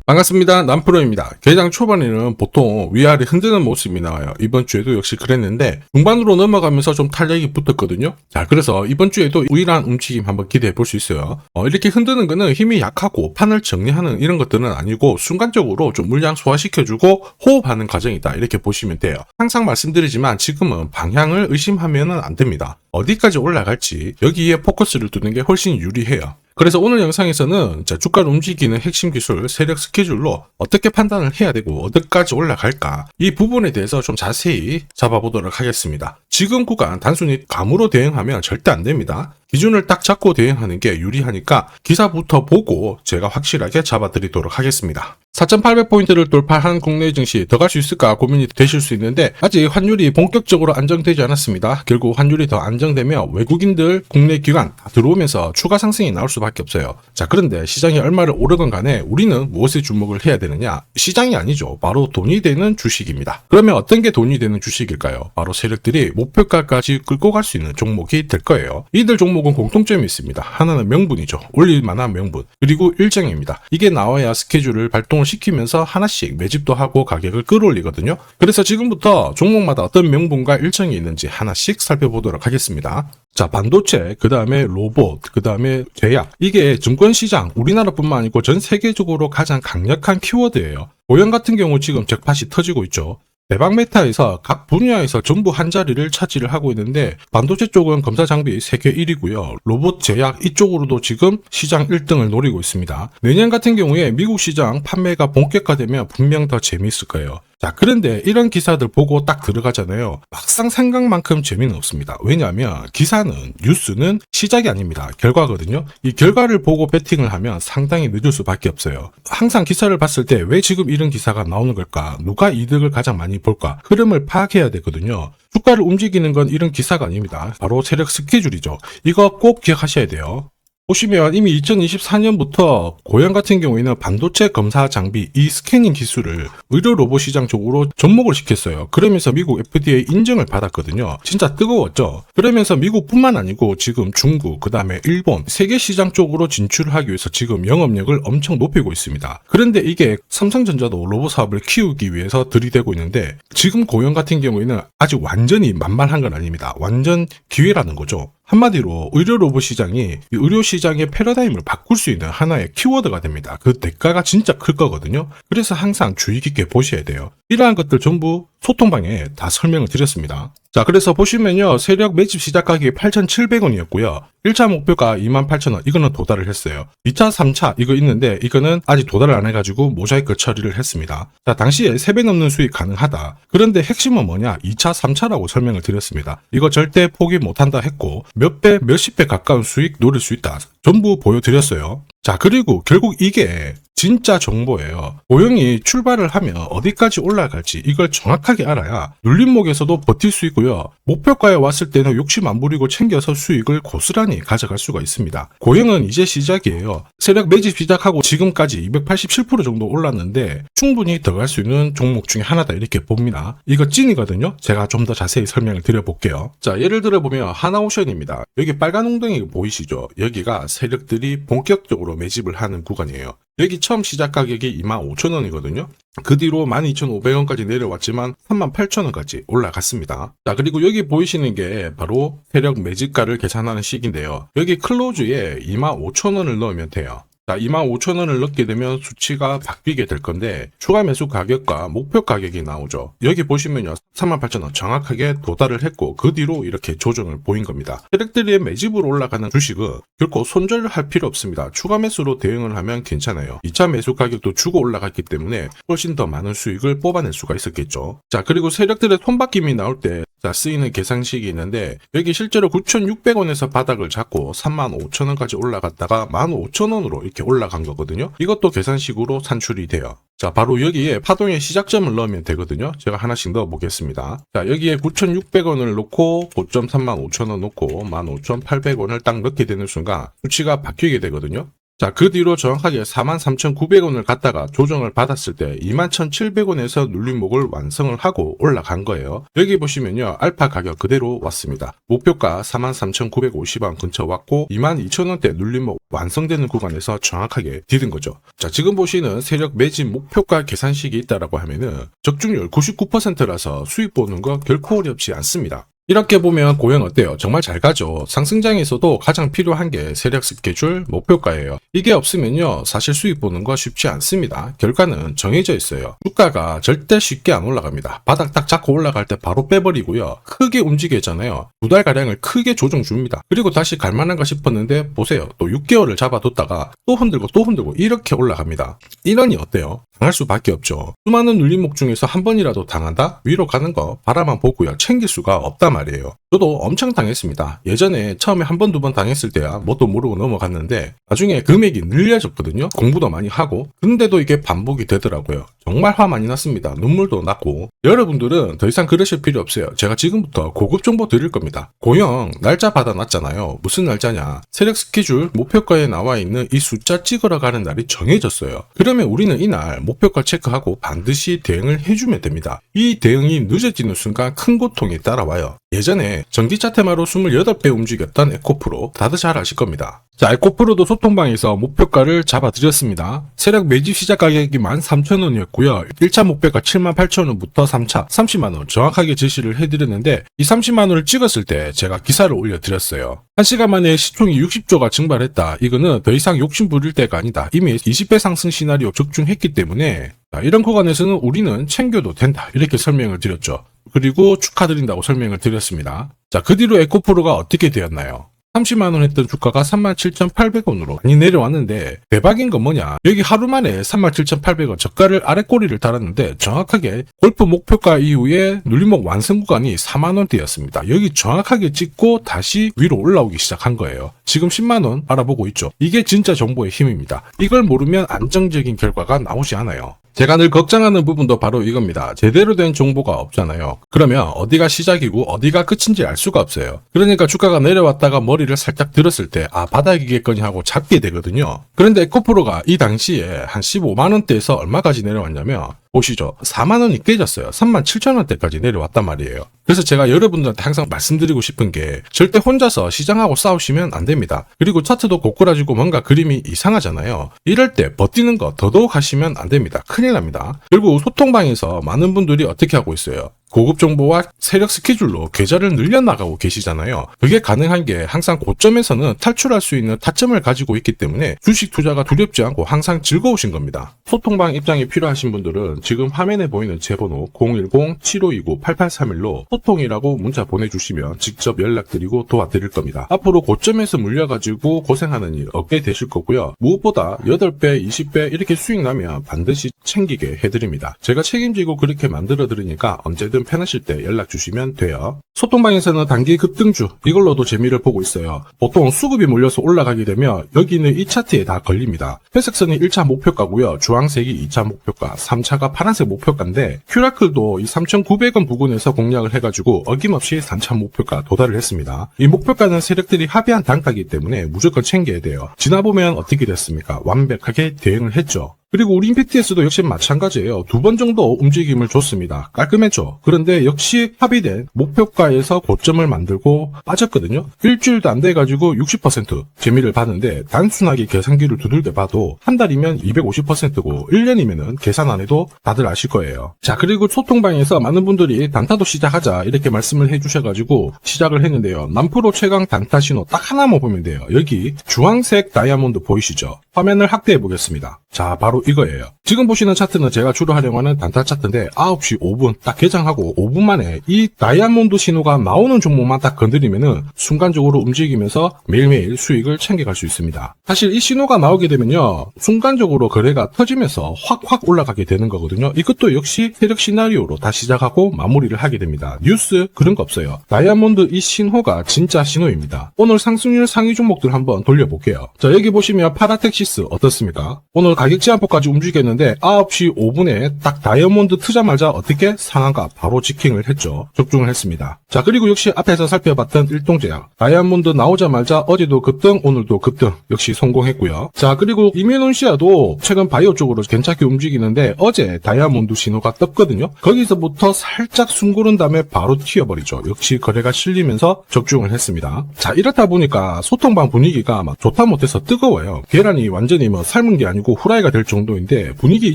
반갑습니다. 남프로입니다. 개장 초반에는 보통 위아래 흔드는 모습이 나와요. 이번 주에도 역시 그랬는데 중반으로 넘어가면서 좀 탄력이 붙었거든요. 자, 그래서 이번 주에도 우일한 움직임 한번 기대해 볼 수 있어요. 이렇게 흔드는 거는 힘이 약하고 판을 정리하는 이런 것들은 아니고 순간적으로 좀 물량 소화시켜주고 호흡하는 과정이다. 이렇게 보시면 돼요. 항상 말씀드리지만 지금은 방향을 의심하면 안 됩니다. 어디까지 올라갈지 여기에 포커스를 두는 게 훨씬 유리해요. 그래서 오늘 영상에서는 주가를 움직이는 핵심 기술, 세력 스케줄로 어떻게 판단을 해야 되고 어디까지 올라갈까 이 부분에 대해서 좀 자세히 잡아보도록 하겠습니다. 지금 구간 단순히 감으로 대응하면 절대 안 됩니다. 기준을 딱 잡고 대응하는 게 유리하니까 기사부터 보고 제가 확실하게 잡아드리도록 하겠습니다. 4,800포인트를 돌파한 국내 증시 더 갈 수 있을까 고민이 되실 수 있는데 아직 환율이 본격적으로 안정되지 않았습니다. 결국 환율이 더 안정되면 외국인들, 국내 기관 다 들어오면서 추가 상승이 나올 수밖에 없어요. 자, 그런데 시장이 얼마를 오르건 간에 우리는 무엇에 주목을 해야 되느냐? 시장이 아니죠. 바로 돈이 되는 주식입니다. 그러면 어떤 게 돈이 되는 주식일까요? 바로 세력들이 목표가까지 끌고 갈 수 있는 종목이 될 거예요. 이들 종목은 공통점이 있습니다. 하나는 명분이죠. 올릴 만한 명분. 그리고 일정입니다. 이게 나와야 스케줄을 발동을 시키면서 하나씩 매집도 하고 가격을 끌어올리거든요. 그래서 지금부터 종목마다 어떤 명분과 일정이 있는지 하나씩 살펴보도록 하겠습니다. 자, 반도체, 그 다음에 로봇, 그 다음에 제약. 이게 증권시장, 우리나라뿐만 아니고 전 세계적으로 가장 강력한 키워드예요. 고용 같은 경우 지금 잭팟이 터지고 있죠. 대박 메타에서 각 분야에서 전부 한 자리를 차지를 하고 있는데 반도체 쪽은 검사 장비 세계 1위고요. 로봇 제약 이쪽으로도 지금 시장 1등을 노리고 있습니다. 내년 같은 경우에 미국 시장 판매가 본격화되면 분명 더 재미있을 거예요. 자, 그런데 이런 기사들 보고 딱 들어가잖아요. 막상 생각만큼 재미는 없습니다. 왜냐하면 기사는, 뉴스는 시작이 아닙니다. 결과거든요. 이 결과를 보고 배팅을 하면 상당히 늦을 수밖에 없어요. 항상 기사를 봤을 때 왜 지금 이런 기사가 나오는 걸까? 누가 이득을 가장 많이 볼까? 흐름을 파악해야 되거든요. 주가를 움직이는 건 이런 기사가 아닙니다. 바로 세력 스케줄이죠. 이거 꼭 기억하셔야 돼요. 보시면 이미 2024년부터 고양 같은 경우에는 반도체 검사 장비 이 스캐닝 기술을 의료 로봇 시장 쪽으로 접목을 시켰어요. 그러면서 미국 FDA 인증을 받았거든요. 진짜 뜨거웠죠. 그러면서 미국뿐만 아니고 지금 중국, 그 다음에 일본, 세계 시장 쪽으로 진출을 하기 위해서 지금 영업력을 엄청 높이고 있습니다. 그런데 이게 삼성전자도 로봇 사업을 키우기 위해서 들이대고 있는데 지금 고용 같은 경우에는 아직 완전히 만만한 건 아닙니다. 완전 기회라는 거죠. 한마디로 의료 로봇 시장이 의료 시장의 패러다임을 바꿀 수 있는 하나의 키워드가 됩니다. 그 대가가 진짜 클 거거든요. 그래서 항상 주의 깊게 보셔야 돼요. 이러한 것들 전부 소통방에 다 설명을 드렸습니다. 자, 그래서 보시면요. 세력 매집 시작 가격이 8,700원이었고요. 1차 목표가 28,000원. 이거는 도달을 했어요. 2차, 3차 이거 있는데 이거는 아직 도달을 안 해가지고 모자이크 처리를 했습니다. 자, 당시에 3배 넘는 수익 가능하다. 그런데 핵심은 뭐냐? 2차, 3차라고 설명을 드렸습니다. 이거 절대 포기 못한다 했고 몇 배, 몇십 배 가까운 수익 노릴 수 있다. 전부 보여드렸어요. 자, 그리고 결국 이게 진짜 정보예요. 고용이 출발을 하면 어디까지 올라갈지 이걸 정확하게 알아야 눌림목에서도 버틸 수 있고요. 목표가에 왔을 때는 욕심 안 부리고 챙겨서 수익을 고스란히 가져갈 수가 있습니다. 고용은 이제 시작이에요. 세력 매집 시작하고 지금까지 287% 정도 올랐는데 충분히 더 갈 수 있는 종목 중에 하나다 이렇게 봅니다. 이거 찐이거든요. 제가 좀 더 자세히 설명을 드려볼게요. 자, 예를 들어 보면 하나오션입니다. 여기 빨간 웅덩이 보이시죠? 여기가 세력들이 본격적으로 매집을 하는 구간이에요. 여기 처음 시작 가격이 25,000원이거든요. 그 뒤로 12,500원까지 내려왔지만 38,000원까지 올라갔습니다. 자, 그리고 여기 보이시는 게 바로 세력 매집가를 계산하는 식인데요. 여기 클로즈에 25,000원을 넣으면 돼요. 자, 25,000원을 넣게 되면 수치가 바뀌게 될 건데 추가 매수 가격과 목표 가격이 나오죠. 여기 보시면요. 38,000원 정확하게 도달을 했고 그 뒤로 이렇게 조정을 보인 겁니다. 세력들이 매집으로 올라가는 주식은 결코 손절할 필요 없습니다. 추가 매수로 대응을 하면 괜찮아요. 2차 매수 가격도 주고 올라갔기 때문에 훨씬 더 많은 수익을 뽑아낼 수가 있었겠죠. 자, 그리고 세력들의 손바뀜이 나올 때 쓰이는 계산식이 있는데 여기 실제로 9,600원에서 바닥을 잡고 35,000원까지 올라갔다가 15,000원으로 이렇게 올라간 거거든요. 이것도 계산식으로 산출이 돼요. 자, 바로 여기에 파동의 시작점을 넣으면 되거든요. 제가 하나씩 넣어 보겠습니다. 자, 여기에 9,600원을 놓고 고점 35,000원 놓고 15,800원을 딱 넣게 되는 순간 수치가 바뀌게 되거든요. 자, 그 뒤로 정확하게 43,900원을 갖다가 조정을 받았을 때 21,700원에서 눌림목을 완성을 하고 올라간 거예요. 여기 보시면요, 알파 가격 그대로 왔습니다. 목표가 43,950원 근처 왔고 22,000원대 눌림목 완성되는 구간에서 정확하게 디딘 거죠. 자, 지금 보시는 세력 매집 목표가 계산식이 있다라고 하면은 적중률 99%라서 수익 보는 거 결코 어렵지 않습니다. 이렇게 보면 고현 어때요? 정말 잘 가죠. 상승장에서도 가장 필요한 게 세력 스케줄, 목표가예요. 이게 없으면요, 사실 수익 보는 거 쉽지 않습니다. 결과는 정해져 있어요. 주가가 절대 쉽게 안 올라갑니다. 바닥 딱 잡고 올라갈 때 바로 빼버리고요. 크게 움직이잖아요. 2달가량을 크게 조정 줍니다. 그리고 다시 갈만한가 싶었는데 보세요. 또 6개월을 잡아뒀다가 또 흔들고 이렇게 올라갑니다. 이러니 어때요? 당할 수밖에 없죠. 수많은 눌림목 중에서 한 번이라도 당한다? 위로 가는 거 바라만 보고요. 챙길 수가 없단 말이에요. 저도 엄청 당했습니다. 예전에 처음에 한 번, 두 번 당했을 때야 뭣도 모르고 넘어갔는데 나중에 금액이 늘려졌거든요. 공부도 많이 하고. 근데도 이게 반복이 되더라고요. 정말 화 많이 났습니다. 눈물도 났고. 여러분들은 더 이상 그러실 필요 없어요. 제가 지금부터 고급 정보 드릴 겁니다. 고형 날짜 받아놨잖아요. 무슨 날짜냐? 세력 스케줄 목표가에 나와 있는 이 숫자 찍으러 가는 날이 정해졌어요. 그러면 우리는 이날 목표가 체크하고 반드시 대응을 해주면 됩니다. 이 대응이 늦어지는 순간 큰 고통이 따라와요. 예전에 전기차 테마로 28배 움직였던 에코프로 다들 잘 아실 겁니다. 자, 에코프로도 소통방에서 목표가를 잡아드렸습니다. 세력 매집 시작 가격이 13,000원이었고요. 1차 목표가 78,000원부터 3차 30만원 정확하게 제시를 해드렸는데 이 30만원을 찍었을 때 제가 기사를 올려드렸어요. 1시간 만에 시총이 60조가 증발했다. 이거는 더 이상 욕심 부릴 때가 아니다. 이미 20배 상승 시나리오 적중했기 때문에 이런 구간에서는 우리는 챙겨도 된다. 이렇게 설명을 드렸죠. 그리고 축하드린다고 설명을 드렸습니다. 자, 그 뒤로 에코프로가 어떻게 되었나요? 30만원 했던 주가가 37,800원으로 많이 내려왔는데 대박인 건 뭐냐? 여기 하루 만에 37,800원 저가를 아래 꼬리를 달았는데 정확하게 골프 목표가 이후에 눌림목 완성 구간이 4만원대였습니다. 여기 정확하게 찍고 다시 위로 올라오기 시작한 거예요. 지금 10만원 알아보고 있죠. 이게 진짜 정보의 힘입니다. 이걸 모르면 안정적인 결과가 나오지 않아요. 제가 늘 걱정하는 부분도 바로 이겁니다. 제대로 된 정보가 없잖아요. 그러면 어디가 시작이고 어디가 끝인지 알 수가 없어요. 그러니까 주가가 내려왔다가 머리를 살짝 들었을 때 바닥이겠거니 하고 잡게 되거든요. 그런데 에코프로가 이 당시에 한 15만원대에서 얼마까지 내려왔냐면 보시죠. 4만원이 깨졌어요. 37,000원대까지 내려왔단 말이에요. 그래서 제가 여러분들한테 항상 말씀드리고 싶은 게 절대 혼자서 시장하고 싸우시면 안 됩니다. 그리고 차트도 고꾸라지고 뭔가 그림이 이상하잖아요. 이럴 때 버티는 거 더더욱 하시면 안 됩니다. 큰일 납니다. 결국 소통방에서 많은 분들이 어떻게 하고 있어요? 고급 정보와 세력 스케줄로 계좌를 늘려나가고 계시잖아요. 그게 가능한 게 항상 고점에서는 탈출할 수 있는 타점을 가지고 있기 때문에 주식 투자가 두렵지 않고 항상 즐거우신 겁니다. 소통방 입장이 필요하신 분들은 지금 화면에 보이는 제 번호 010-7529-8831로 소통이라고 문자 보내주시면 직접 연락드리고 도와드릴 겁니다. 앞으로 고점에서 물려가지고 고생하는 일 없게 되실 거고요. 무엇보다 8배, 20배 이렇게 수익 나면 반드시 챙기게 해드립니다. 제가 책임지고 그렇게 만들어 드리니까 언제든 편하실 때 연락 주시면 돼요. 소통방에서는 단기 급등주 이걸로도 재미를 보고 있어요. 보통 수급이 몰려서 올라가게 되면 여기는 이 차트에 다 걸립니다. 회색선이 1차 목표가고요. 주황색이 2차 목표가, 3차가 파란색 목표가인데 큐라클도 이 3,900원 부근에서 공략을 해가지고 어김없이 3차 목표가 도달을 했습니다. 이 목표가는 세력들이 합의한 단가이기 때문에 무조건 챙겨야 돼요. 지나보면 어떻게 됐습니까? 완벽하게 대응을 했죠. 그리고 우리 임팩트에서도 역시 마찬가지예요. 2번 정도 움직임을 줬습니다. 깔끔했죠. 그런데 역시 합의된 목표가에서 고점을 만들고 빠졌거든요. 일주일도 안 돼가지고 60% 재미를 봤는데 단순하게 계산기를 두들겨 봐도 한 달이면 250%고 1년이면은 계산 안 해도 다들 아실 거예요. 자, 그리고 소통방에서 많은 분들이 단타도 시작하자 이렇게 말씀을 해주셔가지고 시작을 했는데요. 남프로 최강 단타 신호 딱 하나만 보면 돼요. 여기 주황색 다이아몬드 보이시죠? 화면을 확대해 보겠습니다. 자, 바로 이거예요. 지금 보시는 차트는 제가 주로 활용하는 단타 차트인데 9시 5분 딱 개장하고 5분 만에 이 다이아몬드 신호가 나오는 종목만 딱 건드리면은 순간적으로 움직이면서 매일매일 수익을 챙겨갈 수 있습니다. 사실 이 신호가 나오게 되면요, 순간적으로 거래가 터지면서 확 올라가게 되는 거거든요. 이것도 역시 세력 시나리오로 다 시작하고 마무리를 하게 됩니다. 뉴스 그런 거 없어요. 다이아몬드 이 신호가 진짜 신호입니다. 오늘 상승률 상위 종목들 한번 돌려볼게요. 자, 여기 보시면 파라텍 엑시스 어떻습니까? 오늘 가격 제한폭까지 움직였는데 9시 5분에 딱 다이아몬드 트자마자 어떻게 상한가 바로 지킹을 했죠. 적중을 했습니다. 자, 그리고 역시 앞에서 살펴봤던 일동제약 다이아몬드 나오자마자 어제도 급등 오늘도 급등 역시 성공했고요. 자, 그리고 이메논시아도 최근 바이오 쪽으로 괜찮게 움직이는데 어제 다이아몬드 신호가 떴거든요. 거기서부터 살짝 숨 고른 다음에 바로 튀어버리죠. 역시 거래가 실리면서 적중을 했습니다. 자, 이렇다 보니까 소통방 분위기가 막 좋다 못해서 뜨거워요. 계란이 완전히 뭐 삶은 게 아니고 후라이가 될 정도인데 분위기 이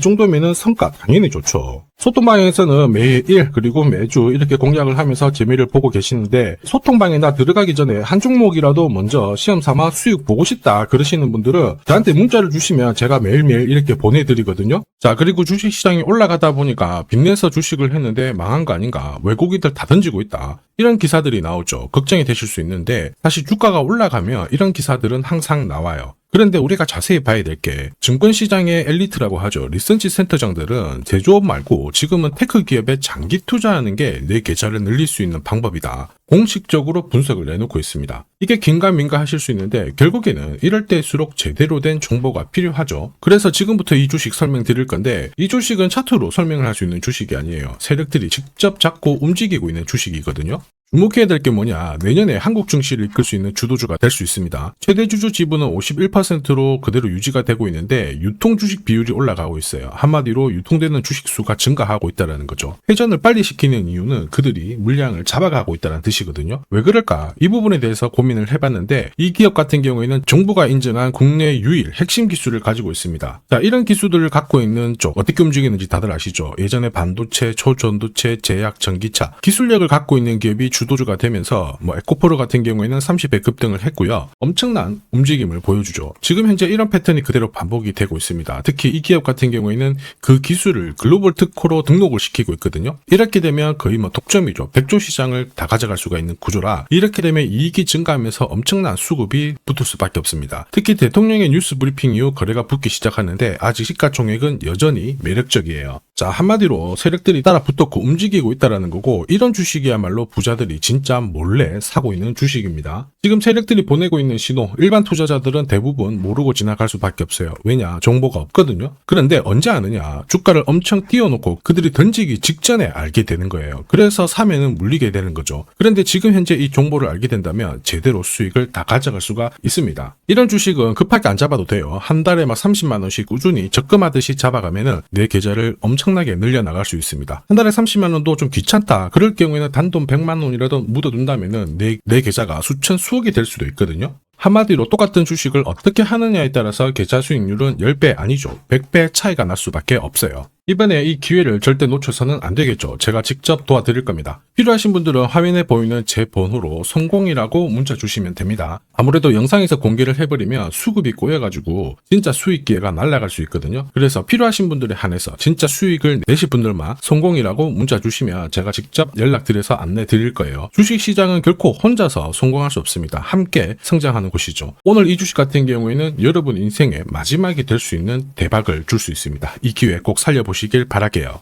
정도면은 성과 당연히 좋죠. 소통방에서는 매일 그리고 매주 이렇게 공략을 하면서 재미를 보고 계시는데 소통방에 나 들어가기 전에 한 종목이라도 먼저 시험 삼아 수익 보고 싶다 그러시는 분들은 저한테 문자를 주시면 제가 매일매일 이렇게 보내드리거든요. 자, 그리고 주식시장이 올라가다 보니까 빚내서 주식을 했는데 망한 거 아닌가, 외국인들 다 던지고 있다, 이런 기사들이 나오죠. 걱정이 되실 수 있는데 사실 주가가 올라가면 이런 기사들은 항상 나와요. 그런데 우리가 자세히 봐야 될 게 증권시장의 엘리트라고 하죠. 리서치 센터장들은 제조업 말고 지금은 테크 기업에 장기 투자하는 게 내 계좌를 늘릴 수 있는 방법이다. 공식적으로 분석을 내놓고 있습니다. 이게 긴가민가 하실 수 있는데 결국에는 이럴 때일수록 제대로 된 정보가 필요하죠. 그래서 지금부터 이 주식 설명드릴 건데 이 주식은 차트로 설명을 할 수 있는 주식이 아니에요. 세력들이 직접 잡고 움직이고 있는 주식이거든요. 주목해야 될 게 뭐냐, 내년에 한국 증시를 이끌 수 있는 주도주가 될 수 있습니다. 최대 주주 지분은 51%로 그대로 유지가 되고 있는데 유통 주식 비율이 올라가고 있어요. 한마디로 유통되는 주식 수가 증가하고 있다는 거죠. 회전을 빨리 시키는 이유는 그들이 물량을 잡아가고 있다는 뜻이거든요. 왜 그럴까? 이 부분에 대해서 고민을 해봤는데 이 기업 같은 경우에는 정부가 인정한 국내 유일 핵심 기술을 가지고 있습니다. 자, 이런 기술들을 갖고 있는 쪽 어떻게 움직이는지 다들 아시죠? 예전에 반도체, 초전도체, 제약, 전기차 기술력을 갖고 있는 기업이 주도주가 되면서 에코프로 같은 경우에는 30배 급등을 했고요. 엄청난 움직임을 보여주죠. 지금 현재 이런 패턴이 그대로 반복이 되고 있습니다. 특히 이 기업 같은 경우에는 그 기술을 글로벌 특허로 등록을 시키고 있거든요. 이렇게 되면 거의 독점이죠. 100조 시장을 다 가져갈 수가 있는 구조라 이렇게 되면 이익이 증가하면서 엄청난 수급이 붙을 수밖에 없습니다. 특히 대통령의 뉴스 브리핑 이후 거래가 붙기 시작하는데 아직 시가총액은 여전히 매력적이에요. 자, 한마디로 세력들이 따라 붙었고 움직이고 있다는 거고 이런 주식이야말로 부자들이 진짜 몰래 사고 있는 주식입니다. 지금 세력들이 보내고 있는 신호 일반 투자자들은 대부분 모르고 지나갈 수밖에 없어요. 왜냐? 정보가 없거든요. 그런데 언제 아느냐? 주가를 엄청 띄워놓고 그들이 던지기 직전에 알게 되는 거예요. 그래서 사면은 물리게 되는 거죠. 그런데 지금 현재 이 정보를 알게 된다면 제대로 수익을 다 가져갈 수가 있습니다. 이런 주식은 급하게 안 잡아도 돼요. 한 달에 30만 원씩 꾸준히 적금하듯이 잡아가면은 내 계좌를 엄청나게 늘려나갈 수 있습니다. 한 달에 30만 원도 좀 귀찮다. 그럴 경우에는 단돈 100만 원이라도 묻어둔다면은 내 계좌가 수천 수억이 될 수도 있거든요. 한마디로 똑같은 주식을 어떻게 하느냐에 따라서 계좌 수익률은 10배 아니죠. 100배 차이가 날 수밖에 없어요. 이번에 이 기회를 절대 놓쳐서는 안 되겠죠. 제가 직접 도와드릴 겁니다. 필요하신 분들은 화면에 보이는 제 번호로 성공이라고 문자 주시면 됩니다. 아무래도 영상에서 공개를 해버리면 수급이 꼬여가지고 진짜 수익 기회가 날아갈 수 있거든요. 그래서 필요하신 분들에 한해서 진짜 수익을 내실 분들만 성공이라고 문자 주시면 제가 직접 연락드려서 안내 드릴 거예요. 주식시장은 결코 혼자서 성공할 수 없습니다. 함께 성장하는 곳이죠. 오늘 이 주식 같은 경우에는 여러분 인생의 마지막이 될 수 있는 대박을 줄 수 있습니다. 이 기회 꼭 살려보시길 바랄게요.